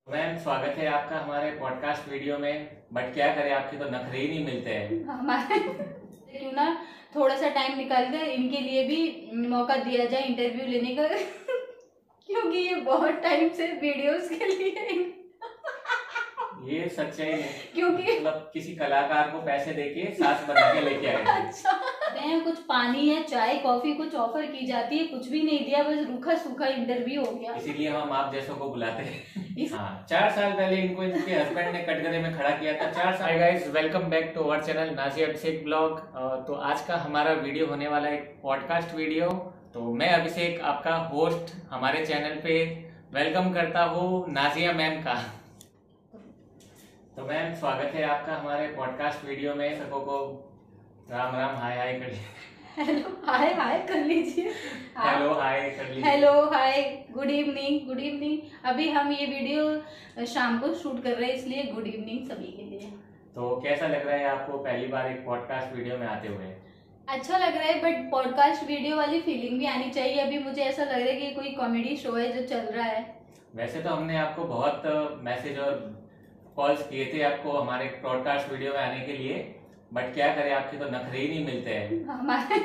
Ma'am स्वागत है आपका हमारे पॉडकास्ट वीडियो में। बट क्या करें, आपके तो नखरे ही नहीं मिलते हैं। हमारे क्यों ना थोड़ा सा टाइम निकाल कर इनके लिए भी मौका दिया जाए इंटरव्यू लेने का क्योंकि ये बहुत टाइम से वीडियोस के लिए ये सच्चाई है, क्योंकि मतलब किसी कलाकार को पैसे देके सास बना के लेके आए थे। अच्छा कुछ पानी या चाय कॉफी कुछ ऑफर की जाती है, कुछ भी नहीं दिया, बस रूखा सूखा इंटरव्यू हो गया। इसीलिए हम आप जैसों को बुलाते हैं। हाँ, 4 साल पहले इनको इनके हस्बैंड ने कटघरे में खड़ा किया था। 4 साल। Hi guys, welcome back to our channel Nazia Abhishek blog. तो आज का हमारा वीडियो होने वाला है एक पॉडकास्ट वीडियो। तो मैं अभिषेक आपका होस्ट हमारे चैनल पे वेलकम करता हूँ नाजिया मैम का। तो मैम स्वागत है आपका हमारे पॉडकास्ट वीडियो में। सबों को राम राम हाय हाय कर लीजिए। हेलो हाय हाय कर लीजिए। हेलो हाय कर लीजिए। Hello hi good evening good evening. अभी हम ये वीडियो शाम को शूट कर रहे हैं, इसलिए गुड इवनिंग सभी के लिए। तो कैसा लग रहा है आपको पहली बार एक पॉडकास्ट वीडियो में आते हुए? अच्छा लग रहा है, बट पॉडकास्ट वीडियो वाली फीलिंग भी आनी चाहिए। अभी मुझे ऐसा लग रहा है कि कोई कॉमेडी शो है जो चल रहा है। वैसे तो हमने आपको बहुत मैसेज और कॉल्स किए थे आपको हमारे पॉडकास्ट वीडियो में आने के लिए, बट क्या करें, आपके तो नखरे ही नहीं मिलते हैं। हमारे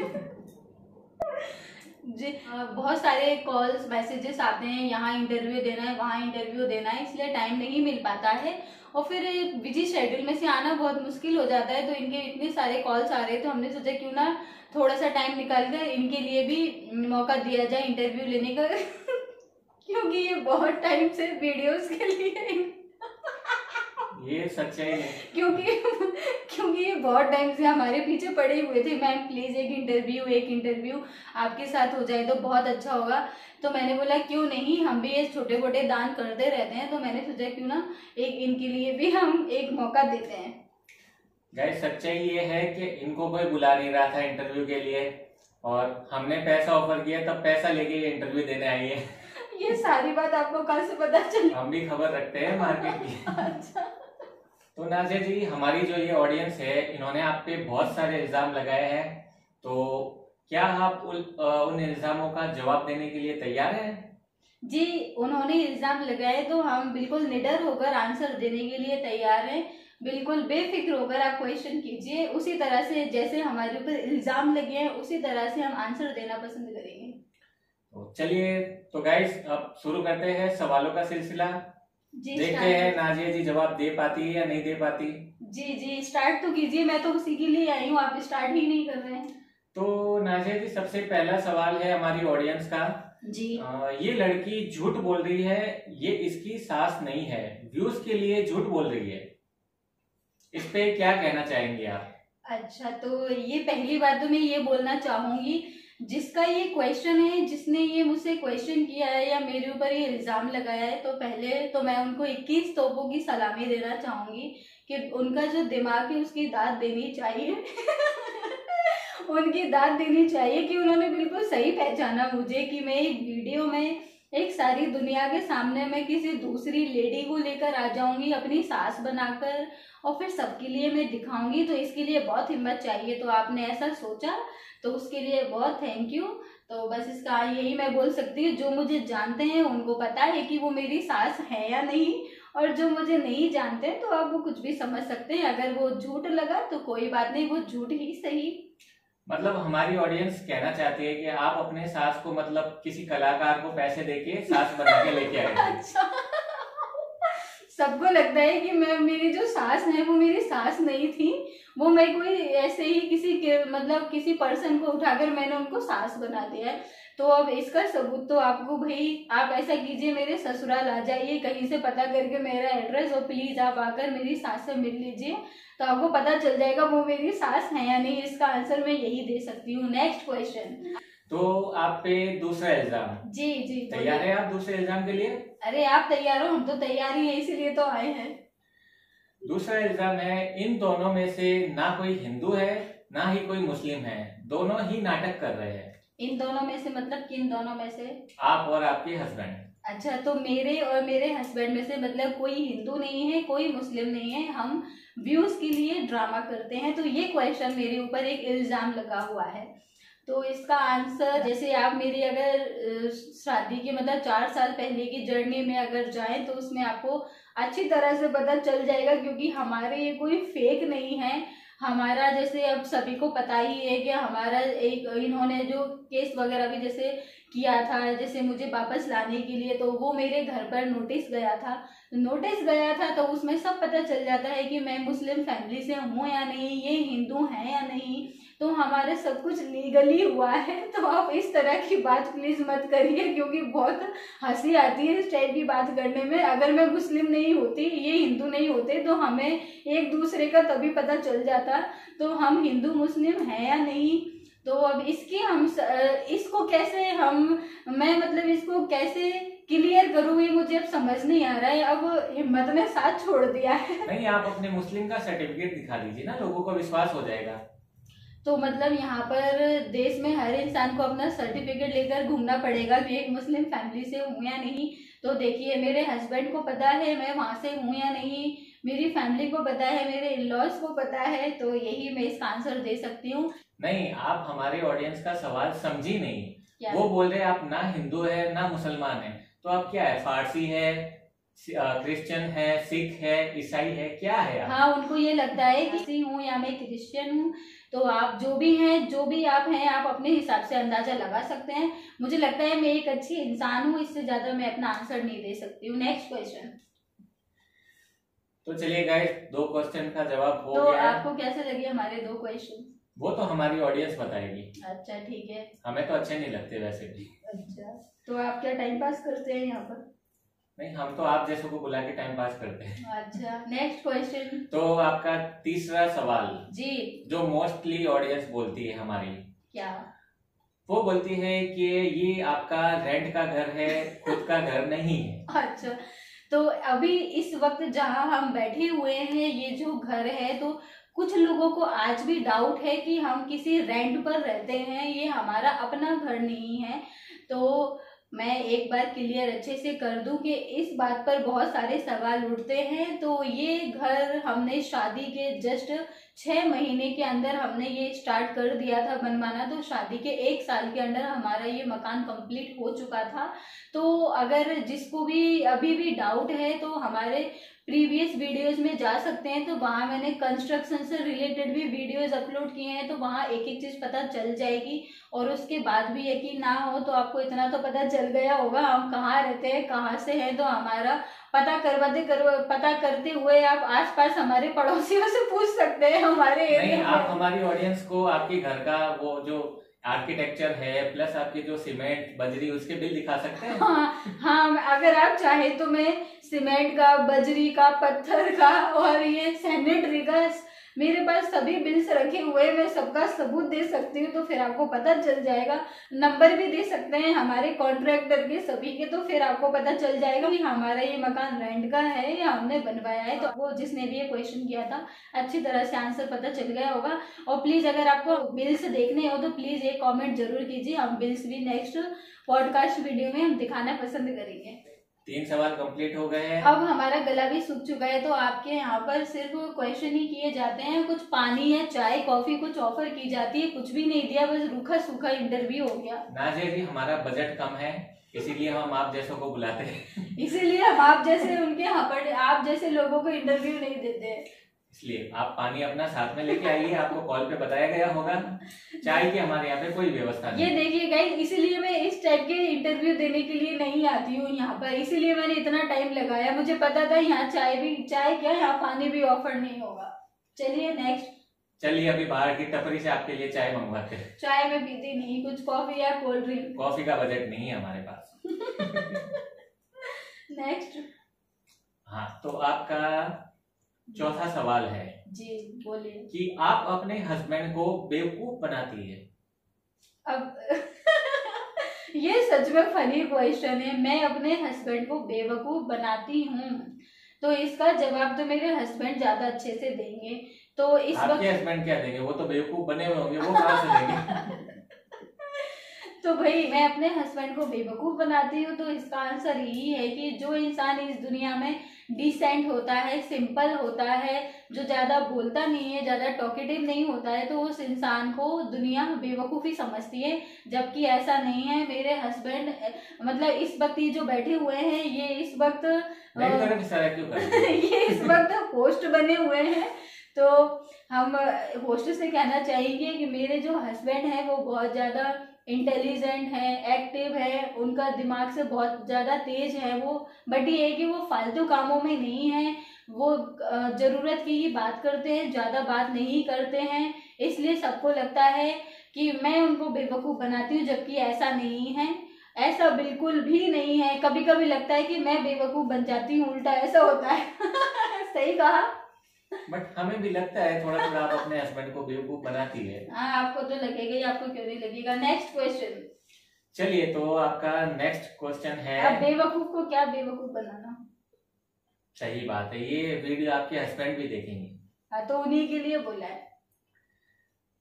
जी बहुत सारे कॉल्स मैसेजेस आते हैं, यहाँ इंटरव्यू देना है वहाँ इंटरव्यू देना है, इसलिए टाइम नहीं मिल पाता है। और फिर बिजी शेड्यूल में से आना बहुत मुश्किल हो जाता है। तो इनके इतने सारे कॉल्स आ रहे हैं, तो हमने सोचा क्यों ना थोड़ा सा टाइम निकाल कर इनके लिए भी मौका दिया जाए इंटरव्यू लेने का क्योंकि ये बहुत टाइम से वीडियोस के लिए ये सच्चाई है, क्योंकि ये बहुत टाइम से हमारे पीछे पड़े हुए थे। मैम प्लीज एक इंटरव्यू आपके साथ हो जाए तो बहुत अच्छा होगा। तो मैंने बोला क्यों नहीं, हम भी ये छोटे मोटे दान करते रहते हैं, तो मैंने सोचा क्यों ना एक इनके लिए भी हम एक मौका देते हैं। गाइस सच्चाई ये है कि इनको कोई बुला नहीं रहा था इंटरव्यू के लिए, और हमने पैसा ऑफर किया, तब पैसा लेके ये इंटरव्यू देने आई है। ये सारी बात आपको कल से पता चली? हम भी खबर रखते हैं मार्केट की। अच्छा तो नाजिया जी, हमारी जो ये ऑडियंस है, इन्होंने आप पे बहुत सारे इल्जाम लगाए हैं, तो क्या आप उन इल्जामों का जवाब देने के लिए तैयार हैं? जी, उन्होंने इल्जाम लगाए तो हम बिल्कुल निडर होकर आंसर देने के लिए तैयार हैं। बिल्कुल बेफिक्र होकर आप क्वेश्चन कीजिए, उसी तरह से जैसे हमारे ऊपर इल्जाम लगे हैं उसी तरह से हम आंसर देना पसंद करेंगे। तो चलिए, तो गाइस अब शुरू करते हैं सवालों का सिलसिला। देखते हैं नाजिया जी जवाब दे पाती है या नहीं दे पाती। जी स्टार्ट तो कीजिए, मैं तो उसी के लिए आई हूँ, आप स्टार्ट ही नहीं कर रहे हैं। तो नाजिया जी, सबसे पहला सवाल है हमारी ऑडियंस का जी। ये लड़की झूठ बोल रही है, ये इसकी सास नहीं है, व्यूज के लिए झूठ बोल रही है, इस पे क्या कहना चाहेंगे आप? अच्छा, तो ये पहली बात तो मैं ये बोलना चाहूंगी, जिसका ये क्वेश्चन है, जिसने ये मुझसे क्वेश्चन किया है या मेरे ऊपर ये इल्जाम लगाया है, तो पहले तो मैं उनको 21 तोपों की सलामी देना चाहूंगी कि उनका जो दिमाग है उसकी दाद देनी चाहिए। उनकी दाद देनी चाहिए कि उन्होंने बिल्कुल सही पहचाना मुझे कि मैं एक वीडियो में एक सारी दुनिया के सामने मैं किसी दूसरी लेडी को लेकर आ जाऊंगी अपनी सास बनाकर, और फिर सबके लिए मैं दिखाऊंगी। तो इसके लिए बहुत हिम्मत चाहिए। तो आपने ऐसा सोचा, तो उसके लिए बहुत थैंक यू। तो बस इसका यही मैं बोल सकती हूँ, जो मुझे जानते हैं उनको पता है कि वो मेरी सास है या नहीं, और जो मुझे नहीं जानते तो आप वो कुछ भी समझ सकते हैं। अगर वो झूठ लगा तो कोई बात नहीं, वो झूठ ही सही। मतलब हमारी ऑडियंस कहना चाहती है कि आप अपने सास को, मतलब किसी कलाकार को पैसे देके सास बना के लेके आए थे। अच्छा सबको लगता है कि मैं, मेरी जो सास है वो मेरी सास नहीं थी, वो मैं कोई ऐसे ही मतलब किसी पर्सन को उठाकर मैंने उनको सास बना दिया है। तो अब इसका सबूत तो आपको, भाई आप ऐसा कीजिए, मेरे ससुराल आ जाइए, कहीं से पता करके मेरा एड्रेस, और प्लीज आप आकर मेरी सास से मिल लीजिए, तो आपको पता चल जाएगा वो मेरी सास है या नहीं। इसका आंसर मैं यही दे सकती हूँ। Next question. तो आप पे दूसरा इल्जाम। जी तैयार है आप दूसरे इल्जाम के लिए? अरे आप तैयार हो, हम तो तैयार ही है, इसीलिए तो आए हैं। दूसरा इल्जाम है, इन दोनों में से ना कोई हिंदू है ना ही कोई मुस्लिम है, दोनों ही नाटक कर रहे हैं। इन दोनों में से मतलब किन दोनों में से? आप और आपके हस्बैंड। अच्छा, तो मेरे और मेरे हस्बैंड में से मतलब कोई हिंदू नहीं है, कोई मुस्लिम नहीं है, हम व्यूज के लिए ड्रामा करते हैं। तो ये क्वेश्चन मेरे ऊपर एक इल्जाम लगा हुआ है। तो इसका आंसर, जैसे आप मेरी अगर शादी के मतलब 4 साल पहले की जर्नी में अगर जाएं तो उसमें आपको अच्छी तरह से पता चल जाएगा, क्योंकि हमारे ये कोई फेक नहीं है। हमारा जैसे अब सभी को पता ही है कि हमारा एक इन्होंने जो केस वगैरह भी जैसे किया था, जैसे मुझे वापस लाने के लिए, तो वो मेरे घर पर नोटिस गया था तो उसमें सब पता चल जाता है कि मैं मुस्लिम फैमिली से हूँ या नहीं, ये हिंदू हैं या नहीं। तो हमारे सब कुछ लीगली हुआ है। तो आप इस तरह की बात प्लीज मत करिए, क्योंकि बहुत हंसी आती है इस टाइप की बात करने में। अगर मैं मुस्लिम नहीं होती, ये हिंदू नहीं होते, तो हमें एक दूसरे का तभी पता चल जाता तो हम हिंदू मुस्लिम हैं या नहीं। तो अब इसको कैसे मैं मतलब इसको कैसे क्लियर करूँ, ये मुझे अब समझ नहीं आ रहा है। अब हिम्मत ने साथ छोड़ दिया है। नहीं, आप अपने मुस्लिम का सर्टिफिकेट दिखा दीजिए ना, लोगों को विश्वास हो जाएगा। तो मतलब यहाँ पर देश में हर इंसान को अपना सर्टिफिकेट लेकर घूमना पड़ेगा कि एक मुस्लिम फैमिली से हूँ या नहीं। तो देखिए, मेरे हस्बैंड को पता है मैं वहां से हूँ या नहीं, मेरी फैमिली को पता है, मेरे इन-लॉज को पता है, तो यही मैं इसका आंसर दे सकती हूँ। नहीं, आप हमारे ऑडियंस का सवाल समझी नहीं। क्या? वो बोल रहे हैं आप ना हिंदू है ना मुसलमान है, तो आप क्या है, फारसी है, क्रिश्चियन है, सिख है, ईसाई है, क्या है आप? हाँ, उनको ये लगता है कि हूँ या मैं क्रिश्चियन हूँ। तो आप जो भी हैं, जो भी आप हैं, आप अपने हिसाब से अंदाजा लगा सकते हैं। मुझे लगता है मैं एक अच्छी इंसान हूँ, इससे ज्यादा मैं अपना आंसर नहीं दे सकती हूँ। Next question. तो चलिए गाइस, 2 क्वेश्चन का जवाब हो तो गया। आपको कैसे लगे हमारे 2 क्वेश्चन? वो तो हमारी ऑडियंस बताएगी। अच्छा, ठीक है। हमें तो अच्छे नहीं लगते वैसे भी। अच्छा, तो आप क्या टाइम पास करते हैं यहाँ पर? नहीं, हम तो आप जैसों को बुला के टाइम पास करते हैं। अच्छा, नेक्स्ट क्वेश्चन। तो आपका तीसरा सवाल जी। जो मोस्टली ऑडियंस बोलती है हमारी, क्या? वो बोलती है कि ये आपका रेंट का घर है, खुद का घर नहीं है। अच्छा, तो अभी इस वक्त जहाँ हम बैठे हुए हैं, ये जो घर है, तो कुछ लोगों को आज भी डाउट है कि हम किसी रेंट पर रहते हैं, ये हमारा अपना घर नहीं है। तो मैं एक बार क्लियर अच्छे से कर दूं कि इस बात पर बहुत सारे सवाल उठते हैं। तो ये घर हमने शादी के जस्ट 6 महीने के अंदर हमने ये स्टार्ट कर दिया था बनवाना। तो शादी के 1 साल के अंदर हमारा ये मकान कंप्लीट हो चुका था। तो अगर जिसको भी अभी भी डाउट है तो हमारे प्रीवियस वीडियोस में जा सकते हैं। तो वहाँ मैंने कंस्ट्रक्शन से रिलेटेड भी वीडियोस अपलोड किए हैं, तो वहाँ एक एक चीज पता चल जाएगी। और उसके बाद भी यकीन ना हो तो आपको इतना तो पता चल गया होगा हम कहाँ रहते हैं, कहाँ से हैं। तो हमारा पता करते हुए आप आसपास हमारे पड़ोसियों से पूछ सकते हैं हमारे नहीं, एरिया आप में। हमारी ऑडियंस को आपके घर का वो जो आर्किटेक्चर है प्लस आपके जो सीमेंट बजरी उसके बिल दिखा सकते हैं। हाँ, अगर आप चाहे तो मैं सीमेंट का, बजरी का, पत्थर का और ये सैनिटरी का, मेरे पास सभी बिल्स रखे हुए, मैं सबका सबूत दे सकती हूँ। तो फिर आपको पता चल जाएगा। नंबर भी दे सकते हैं हमारे कॉन्ट्रैक्टर के सभी के, तो फिर आपको पता चल जाएगा कि हमारा ये मकान रेंट का है या हमने बनवाया है। तो वो जिसने भी ये क्वेश्चन किया था अच्छी तरह से आंसर पता चल गया होगा। और प्लीज अगर आपको बिल्स देखने हो तो प्लीज एक कॉमेंट जरूर कीजिए, हम बिल्स भी नेक्स्ट पॉडकास्ट वीडियो में हम दिखाना पसंद करेंगे। 3 सवाल कंप्लीट हो गए हैं। अब हमारा गला भी सूख चुका है। तो आपके यहाँ पर सिर्फ क्वेश्चन ही किए जाते हैं, कुछ पानी या चाय कॉफी कुछ ऑफर की जाती है, कुछ भी नहीं दिया, बस रूखा सूखा इंटरव्यू हो गया। नाजिया जी, हमारा बजट कम है, इसीलिए हम आप जैसों को बुलाते हैं। इसीलिए हम आप जैसे उनके यहाँ पर आप जैसे लोगों को इंटरव्यू नहीं देते हैं। इसलिए आप पानी अपना साथ में लेके आइए, आपको कॉल पे बताया गया होगा। चाय की हमारे यहाँ पे कोई व्यवस्था नहीं। ये देखिए गाइस, इसीलिए मैं इस टाइप के इंटरव्यू देने के लिए नहीं आती हूँ यहाँ पर, इसीलिए मैंने इतना टाइम लगाया। मुझे पता था यहाँ चाय क्या, यहाँ पानी भी ऑफर नहीं होगा। चलिए नेक्स्ट। चलिए अभी बाहर की टपरी से आपके लिए चाय मंगवाते हैं। चाय में पीती नहीं, कुछ कॉफी या कोल्ड ड्रिंक। कॉफी का बजट नहीं है हमारे पास। नेक्स्ट। हाँ, तो आपका चौथा सवाल है जी, बोलिए। कि आप अपने हस्बैंड को बेवकूफ बनाती है। अब ये सच में फनी क्वेश्चन है। मैं अपने हस्बैंड को बेवकूफ बनाती हूँ, तो इसका जवाब तो मेरे हस्बैंड ज्यादा अच्छे से देंगे। तो इस आपके वक्त हस्बैंड क्या देंगे, वो तो बेवकूफ बने हुए होंगे, वो कहाँ से देंगे। तो भाई मैं अपने हस्बैंड को बेवकूफ बनाती हूँ, तो इसका आंसर यही है कि जो इंसान इस दुनिया में डिसेंट होता है, सिंपल होता है, जो ज्यादा बोलता नहीं है, ज्यादा टॉकेटिव नहीं होता है, तो उस इंसान को दुनिया बेवकूफ़ी समझती है। जबकि ऐसा नहीं है। मेरे हस्बैंड मतलब इस वक्त ये जो बैठे हुए हैं, ये इस वक्त मेरी तरफ इशारा क्यों कर रही है? ये इस वक्त होस्ट बने हुए हैं। तो हम होस्ट से कहना चाहेंगे कि मेरे जो हस्बैंड हैं वो बहुत ज़्यादा इंटेलिजेंट है, एक्टिव है, उनका दिमाग से बहुत ज़्यादा तेज है वो। बट ये है कि वो फालतू कामों में नहीं है, वो ज़रूरत की ही बात करते हैं, ज़्यादा बात नहीं करते हैं। इसलिए सबको लगता है कि मैं उनको बेवकूफ़ बनाती हूँ, जबकि ऐसा नहीं है, ऐसा बिल्कुल भी नहीं है। कभी कभी लगता है कि मैं बेवकूफ़ बन जाती हूँ, उल्टा ऐसा होता है। सही कहा। बट हमें भी लगता है थोड़ा थोड़ा आप अपने हस्बैंड को बेवकूफ बनाती है। हाँ, आपको तो लगेगा ही, आपको क्यों नहीं लगेगा। Next question. चलिए, तो आपका नेक्स्ट क्वेश्चन है। अब बेवकूफ को क्या बेवकूफ बनाना। सही बात है, ये वीडियो आपके हस्बैंड भी देखेंगे। हाँ, तो उन्हीं के लिए बोला है।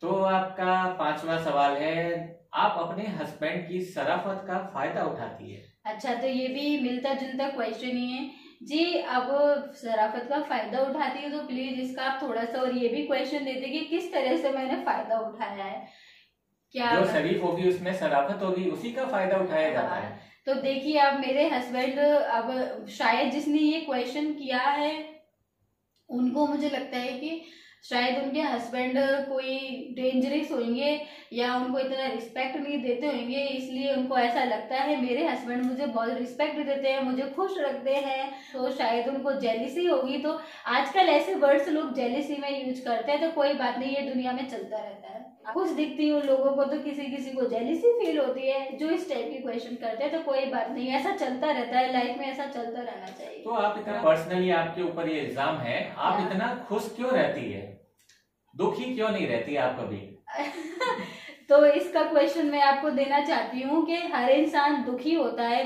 तो आपका 5वां सवाल है, आप अपने हस्बैंड की शराफत का फायदा उठाती है? अच्छा, तो ये भी मिलता जुलता क्वेश्चन ही है जी। अब शराफत का फायदा उठाती है, तो प्लीज इसका आप थोड़ा सा और ये भी क्वेश्चन देते कि किस तरह से मैंने फायदा उठाया है। क्या जो शरीफ होगी उसमें शराफत होगी, उसी का फायदा उठाया जाता है। तो देखिए, अब मेरे हस्बैंड, अब शायद जिसने ये क्वेश्चन किया है उनको मुझे लगता है कि शायद उनके हस्बैंड कोई डेंजरस होंगे या उनको इतना रिस्पेक्ट नहीं देते होंगे, इसलिए उनको ऐसा लगता है मेरे हस्बैंड मुझे बहुत रिस्पेक्ट देते हैं, मुझे खुश रखते हैं, तो शायद उनको जेलिसी होगी। तो आजकल ऐसे वर्ड्स लोग जेलिसी में यूज करते हैं, तो कोई बात नहीं, ये दुनिया में चलता रहता है। खुश दिखती हूँ लोगों को तो किसी किसी को जेलिसी फील होती है जो इस टाइप की क्वेश्चन करते हैं, तो कोई बात नहीं, ऐसा चलता रहता है, लाइफ में ऐसा चलता रहना चाहिए। तो आप इतना पर्सनली आपके ऊपर ये इल्जाम है, आप इतना खुश क्यों रहती है, दुखी क्यों नहीं रहती आप कभी? तो इसका क्वेश्चन मैं आपको देना चाहती हूँ कि हर इंसान दुखी होता है।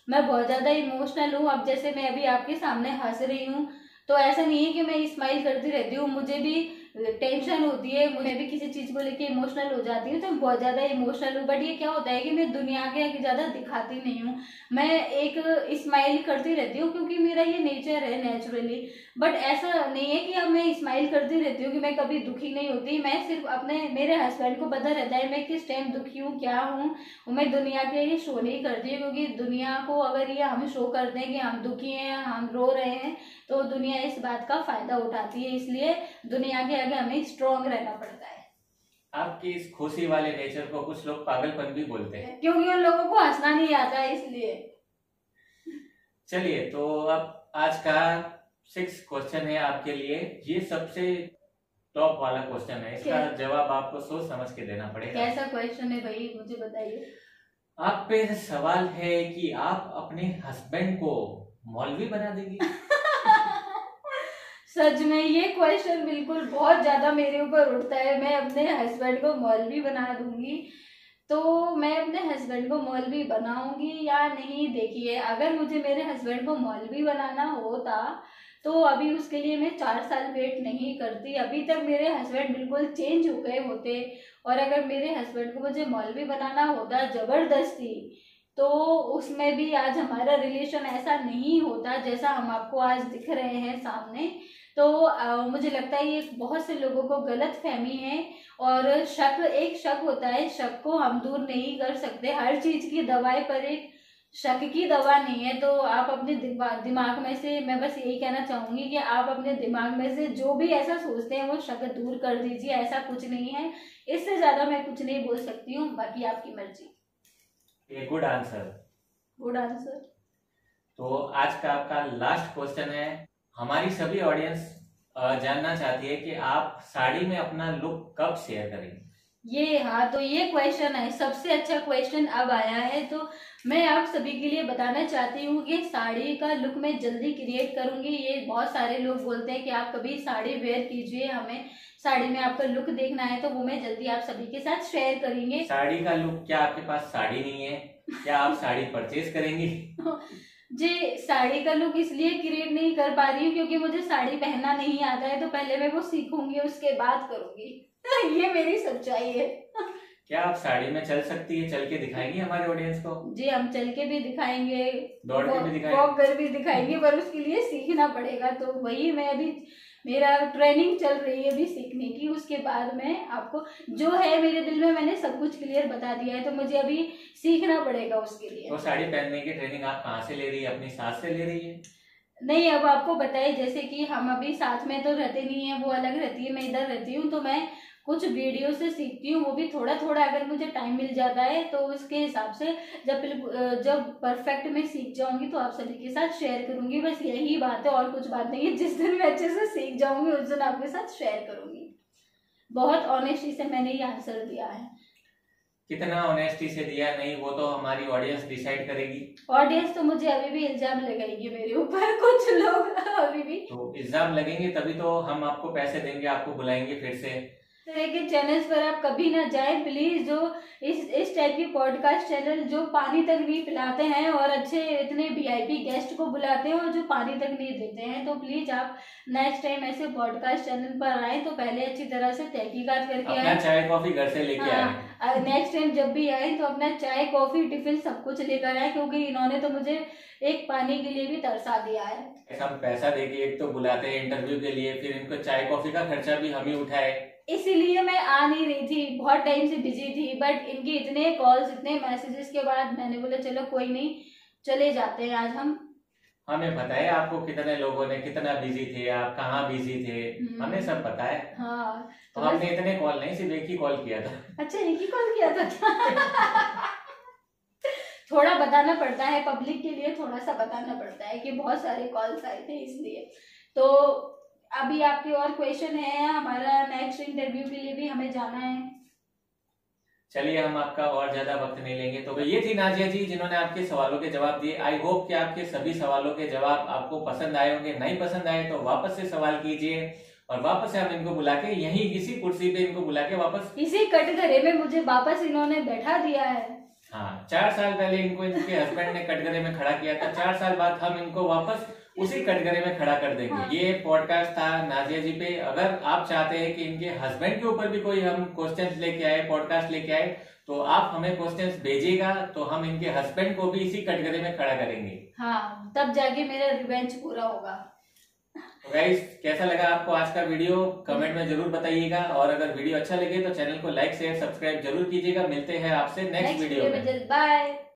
मैं बहुत ज्यादा इमोशनल हूँ। अब जैसे मैं अभी आपके सामने हंस रही हूँ, तो ऐसा नहीं है कि मैं स्माइल करती रहती हूँ, मुझे भी टेंशन होती है, मैं भी किसी चीज को लेके इमोशनल हो जाती हूँ, तो बहुत ज्यादा इमोशनल हूँ। बट ये क्या होता है कि मैं दुनिया के आगे ज्यादा दिखाती नहीं हूँ, मैं एक स्माइल करती रहती हूँ क्योंकि मेरा ये नेचर है नेचुरली। बट ऐसा नहीं है कि अब मैं स्माइल करती रहती हूँ कि मैं कभी दुखी नहीं होती। मैं सिर्फ मेरे हस्बैंड को पता रहता है मैं किस टाइम दुखी हूँ, क्या हूँ। मैं दुनिया के लिए शो नहीं करती है, क्योंकि दुनिया को अगर ये हम शो करते हैं कि हम दुखी हैं, हम रो रहे हैं, तो दुनिया इस बात का फायदा उठाती है। इसलिए दुनिया के आगे हमें स्ट्रॉन्ग रहना पड़ता है। आपकी इस खुशी वाले नेचर को कुछ लोग पागलपन भी बोलते हैं, क्योंकि उन लोगों को हंसना नहीं आता है, इसलिए। चलिए, तो अब आज का 6 क्वेश्चन है आपके लिए। ये सबसे टॉप वाला क्वेश्चन है, इसका जवाब आपको सोच समझ के देना पड़ेगा। कैसा क्वेश्चन है भाई, मुझे बताइए। आप पे सवाल है कि आप अपने हस्बैंड को मौलवी बना देंगी? सच में ये क्वेश्चन बिल्कुल बहुत ज्यादा मेरे ऊपर उठता है। मैं अपने हस्बैंड को मौलवी बना दूंगी, तो मैं अपने हस्बैंड को मौलवी बनाऊंगी या नहीं। देखिए, अगर मुझे मेरे हस्बैंड को मौलवी बनाना होता तो अभी उसके लिए मैं 4 साल वेट नहीं करती, अभी तक मेरे हस्बैंड बिल्कुल चेंज हो गए होते। और अगर मेरे हस्बैंड को मुझे मौलवी बनाना होता जबरदस्ती, तो उसमें भी आज हमारा रिलेशन ऐसा नहीं होता जैसा हम आपको आज दिख रहे हैं सामने। तो मुझे लगता है ये बहुत से लोगों को गलत फहमी है। और एक शक होता है, शक को हम दूर नहीं कर सकते। हर चीज की दवाई पर एक शक की दवा नहीं है। तो आप अपने दिमाग में से, मैं बस यही कहना चाहूंगी कि आप अपने दिमाग में से जो भी ऐसा सोचते हैं वो शक दूर कर दीजिए। ऐसा कुछ नहीं है, इससे ज्यादा मैं कुछ नहीं बोल सकती हूँ, बाकी आपकी मर्जी। ये गुड आंसर। Good answer. तो आज का आपका लास्ट क्वेश्चन है। हमारी सभी ऑडियंस जानना चाहती है कि आप साड़ी में अपना लुक कब शेयर करेंगे? तो ये क्वेश्चन है, सबसे अच्छा क्वेश्चन अब आया है। तो मैं आप सभी के लिए बताना चाहती हूँ कि साड़ी का लुक मैं जल्दी क्रिएट करूंगी। ये बहुत सारे लोग बोलते हैं कि आप कभी साड़ी वेयर कीजिए, हमें साड़ी में आपका लुक देखना है, तो वो मैं जल्दी आप सभी के साथ शेयर करेंगे। साड़ी का लुक, क्या आपके पास साड़ी नहीं है? क्या आप साड़ी परचेज करेंगी? जी, साड़ी का लुक इसलिए क्रिएट नहीं कर पा रही हूँ क्योंकि मुझे साड़ी पहनना नहीं आता है, तो पहले मैं वो सीखूंगी, उसके बाद करूंगी। ये मेरी सच्चाई है। क्या आप साड़ी में चल सकती है? चल के दिखाएंगी हमारे ऑडियंस को? जी हम चल के भी दिखाएंगे, दौड़ के भी दिखाएंगे, वॉक कर भी दिखाएंगे, पर उसके लिए सीखना पड़ेगा। तो वही मैं अभी, मेरा ट्रेनिंग चल रही है अभी सीखने की। उसके बाद मैं आपको जो है मेरे दिल में, मैंने सब कुछ क्लियर बता दिया है, तो मुझे अभी सीखना पड़ेगा उसके लिए। तो साड़ी पहनने की ट्रेनिंग आप कहाँ से ले रही है? अपनी सास से ले रही है? नहीं, अब आपको बताइए, जैसे कि हम अभी साथ में तो रहते नहीं है, वो अलग रहती है, मैं इधर रहती हूँ, तो मैं कुछ वीडियो से सीखती हूँ, वो भी थोड़ा थोड़ा, अगर मुझे टाइम मिल जाता है तो उसके हिसाब से जब परफेक्ट मैं सीख जाऊंगी तो आप सभी के साथ शेयर करूंगी। बस यही बात है, और कुछ बात नहीं है। जिस दिन मैं अच्छे से सीख जाऊंगी उस दिन आपके साथ शेयर करूंगी। बहुत ऑनेस्टी से मैंने ये आंसर दिया है। कितना ऑनेस्टी से दिया, नहीं वो तो हमारी ऑडियंस डिसाइड करेगी। ऑडियंस तो मुझे अभी भी इल्जाम लगाएगी मेरे ऊपर, कुछ लोग अभी भी। तो इल्जाम लगेंगे तभी तो हम आपको पैसे देंगे, आपको बुलाएंगे फिर से। तरह के चैनल्स पर आप कभी ना जाए प्लीज, जो इस टाइप की पॉडकास्ट चैनल जो पानी तक नहीं पिलाते हैं और अच्छे इतने वीआईपी गेस्ट को बुलाते हैं और जो पानी तक नहीं देते हैं, तो प्लीज आप नेक्स्ट टाइम ऐसे पॉडकास्ट चैनल पर आए तो पहले अच्छी तरह से तहकीकात करके अपना आए। चाय कॉफी घर से लेके आए। नेक्स्ट टाइम जब भी आए तो अपना चाय कॉफी टिफिन सब कुछ लेकर आए, क्योंकि इन्होंने तो मुझे एक पानी के लिए भी तरसा दिया है। हम पैसा देके एक तो बुलाते हैं इंटरव्यू के लिए, फिर इनको चाय कॉफी का खर्चा भी हम ही उठाए। इसीलिए मैं आ नहीं रही थी, बहुत टाइम से बिजी थी, बट इनके इतने कॉल्स, इतने मैसेजेस के बाद मैंने बोला चलो कोई नहीं, चले जाते हैं आज हम। हमें पता है आपको कितने लोगों ने कितना बिजी थे, आप कहाँ बिजी थे, हमें सब पता है। हाँ, तो हमने इतने कॉल नहीं, सिर्फ एक ही कॉल किया था। अच्छा, एक ही कॉल किया था। थोड़ा बताना पड़ता है पब्लिक के लिए, थोड़ा सा बताना पड़ता है कि बहुत सारे कॉल्स आए थे इसलिए। तो अभी आपके और क्वेश्चन है? हमारा नेक्स्ट इंटरव्यू के लिए भी हमें जाना है। चलिए हम आपका और ज्यादा वक्त नहीं लेंगे। तो ये थी नाजिया जी जिन्होंने आपके सवालों के जवाब दिए। आई होप कि आपके सभी सवालों के जवाब आपको पसंद आए होंगे। नहीं पसंद आए तो वापस से सवाल कीजिए और वापस से हम इनको बुला के यही इसी कुर्सी पे इनको बुला के वापस इसी कटघरे में मुझे वापस इन्होंने बैठा दिया है। हाँ, 4 साल पहले इनको इनके हस्बैंड ने कटघरे में खड़ा किया था। 4 साल बाद हम इनको वापस उसी कटघरे में खड़ा कर देंगे। हाँ। ये पॉडकास्ट था नाजिया जी पे। अगर आप चाहते हैं कि इनके हस्बैंड के ऊपर भी कोई हम क्वेश्चंस लेके आए, पॉडकास्ट लेके आए, तो आप हमें क्वेश्चंस भेजिएगा, तो हम इनके हस्बैंड को भी इसी कटघरे में खड़ा करेंगे। हाँ, तब जाके मेरा रिवेंज पूरा होगा। तो गाइस, कैसा लगा आपको आज का वीडियो? कमेंट में जरूर बताइएगा, और अगर वीडियो अच्छा लगे तो चैनल को लाइक शेयर सब्सक्राइब जरूर कीजिएगा। मिलते हैं आपसे नेक्स्ट वीडियो में। बाय।